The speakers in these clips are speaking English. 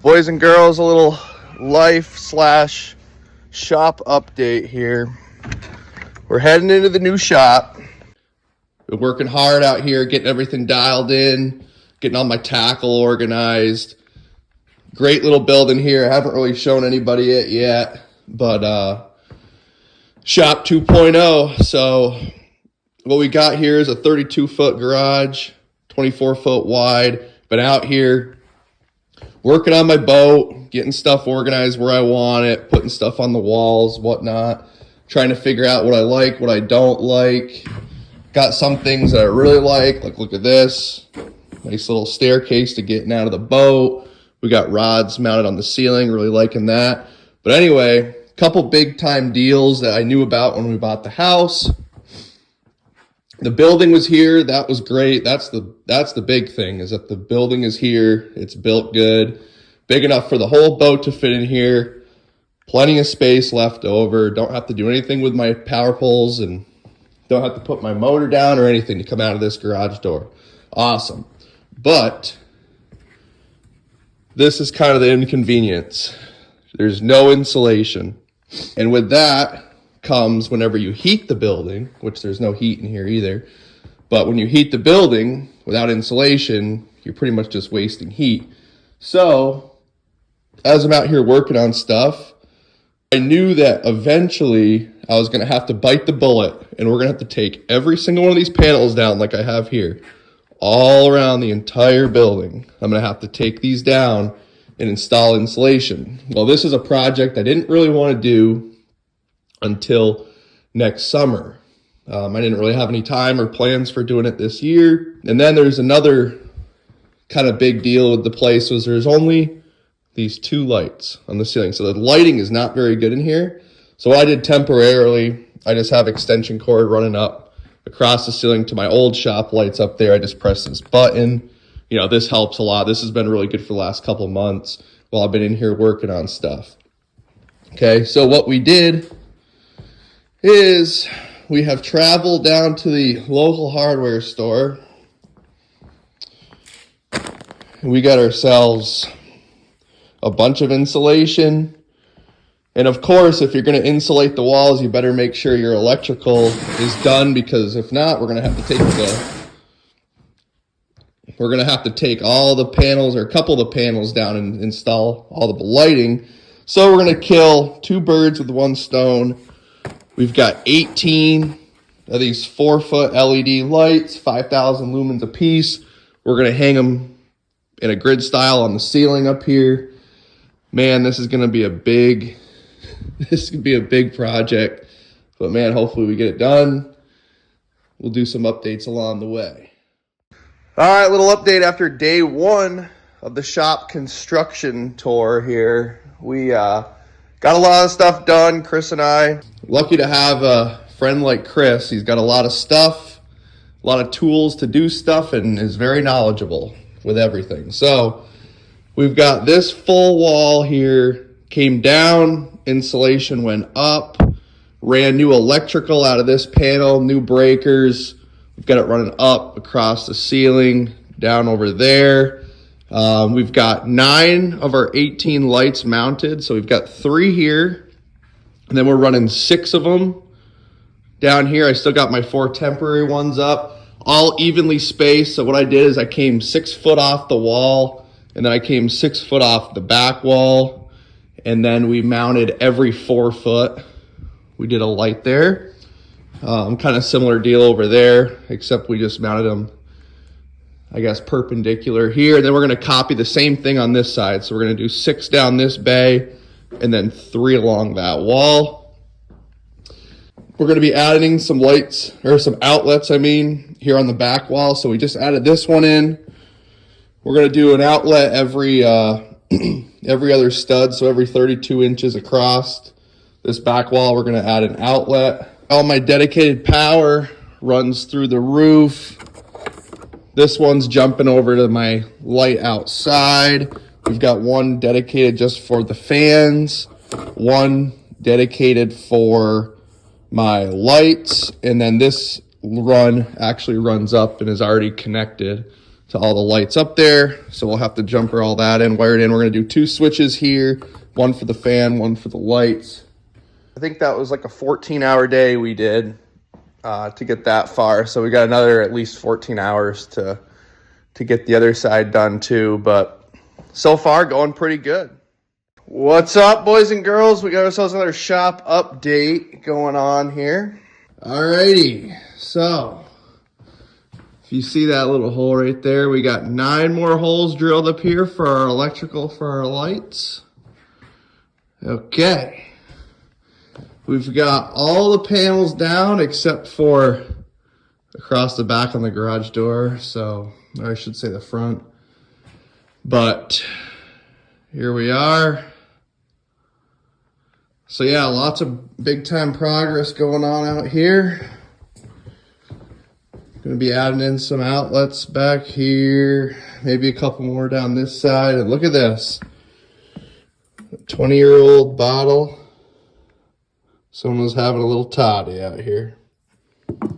Boys and girls, a little life slash shop update here. We're heading into the new shop. Been working hard out here, getting everything dialed in, getting all my tackle organized. Great little building here. I haven't really shown anybody it yet, but shop 2.0. So what we got here is a 32-foot garage, 24-foot wide. Been out here working on my boat, getting stuff organized where I want it, putting stuff on the walls, whatnot, trying to figure out what I like, what I don't like. Got some things that I really like look at this. Nice little staircase to getting out of the boat. We got rods mounted on the ceiling, really liking that. But anyway, a couple big time deals that I knew about when we bought the house. The building was here. That was great. That's the big thing, is that the building is here. It's built good. Big enough for the whole boat to fit in here. Plenty of space left over. Don't have to do anything with my power poles and don't have to put my motor down or anything to come out of this garage door. Awesome. But this is kind of the inconvenience. There's no insulation. And with that comes, whenever you heat the building, which there's no heat in here either, but when you heat the building without insulation, you're pretty much just wasting heat. So as I'm out here working on stuff, I knew that eventually I was going to have to bite the bullet, and we're going to have to take every single one of these panels down like I have here, all around the entire building. I'm going to have to take these down and install insulation. Well, this is a project I didn't really want to do until next summer. I didn't really have any time or plans for doing it this year. And then there's another kind of big deal with the place, was there's only these two lights on the ceiling. So the lighting is not very good in here. So what I did temporarily, I just have extension cord running up across the ceiling to my old shop lights up there. I just press this button. You know, this helps a lot. This has been really good for the last couple of months while I've been in here working on stuff. Okay, so what we did is we have traveled down to the local hardware store. We got ourselves a bunch of insulation. And of course, if you're going to insulate the walls, you better make sure your electrical is done, because if not, we're going to have to take all the panels, or a couple of the panels down, and install all the lighting. So we're going to kill two birds with one stone. We've got 18 of these 4-foot LED lights, 5,000 lumens a piece. We're going to hang them in a grid style on the ceiling up here. Man, this is going to be a big project. But man, hopefully we get it done. We'll do some updates along the way. All right, little update after day one of the shop construction tour here. We got a lot of stuff done, Chris and I. Lucky to have a friend like Chris. He's got a lot of stuff, a lot of tools to do stuff, and is very knowledgeable with everything. So we've got this full wall here, came down, insulation went up, ran new electrical out of this panel, new breakers. We've got it running up across the ceiling, down over there. We've got 9 of our 18 lights mounted. So we've got 3 here, and then we're running 6 of them down here. I still got my 4 temporary ones up, all evenly spaced. So what I did is I came 6 foot off the wall, and then I came 6 foot off the back wall, and then we mounted every 4 foot. We did a light there. Kind of similar deal over there, except we just mounted them, I guess, perpendicular here. And then we're going to copy the same thing on this side. So we're going to do 6 down this bay and then 3 along that wall. We're going to be adding some lights, or some outlets, here on the back wall. So we just added this one in. We're going to do an outlet every other stud, so every 32 inches across this back wall, we're going to add an outlet. All my dedicated power runs through the roof. This one's jumping over to my light outside. We've got one dedicated just for the fans, one dedicated for my lights, and then this run actually runs up and is already connected to all the lights up there. So we'll have to jumper all that in, wire it in. We're going to do 2 switches here, one for the fan, one for the lights. I think that was like a 14-hour day we did to get that far. So we got another at least 14 hours to get the other side done too. But so far, going pretty good. What's up, boys and girls? We got ourselves another shop update going on here. Alrighty, so if you see that little hole right there, we got 9 more holes drilled up here for our electrical for our lights. Okay. We've got all the panels down except for across the back on the garage door, so, or I should say the front. But here we are. So yeah, lots of big time progress going on out here. Gonna be adding in some outlets back here, maybe a couple more down this side. And look at this, 20-year-old bottle. Someone was having a little toddy out here. All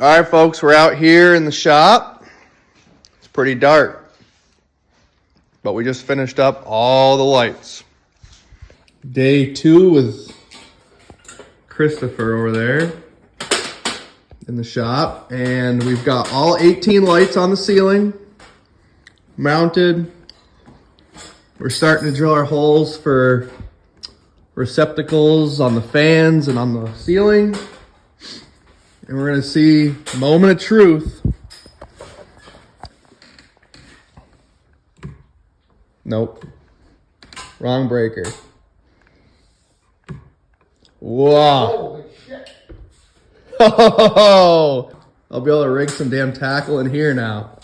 right, folks, we're out here in the shop. It's pretty dark, but we just finished up all the lights. Day 2 with Christopher over there in the shop, and we've got all 18 lights on the ceiling mounted. We're starting to drill our holes for receptacles on the fans and on the ceiling, and we're going to see moment of truth. Nope, wrong breaker. Wow. Holy shit. Oh, I'll be able to rig some damn tackle in here now.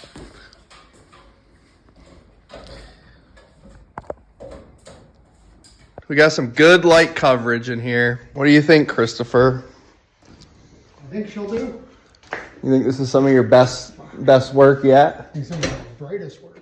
We got some good light coverage in here. What do you think, Christopher? I think she'll do. You think this is some of your best work yet? I think some of the brightest work.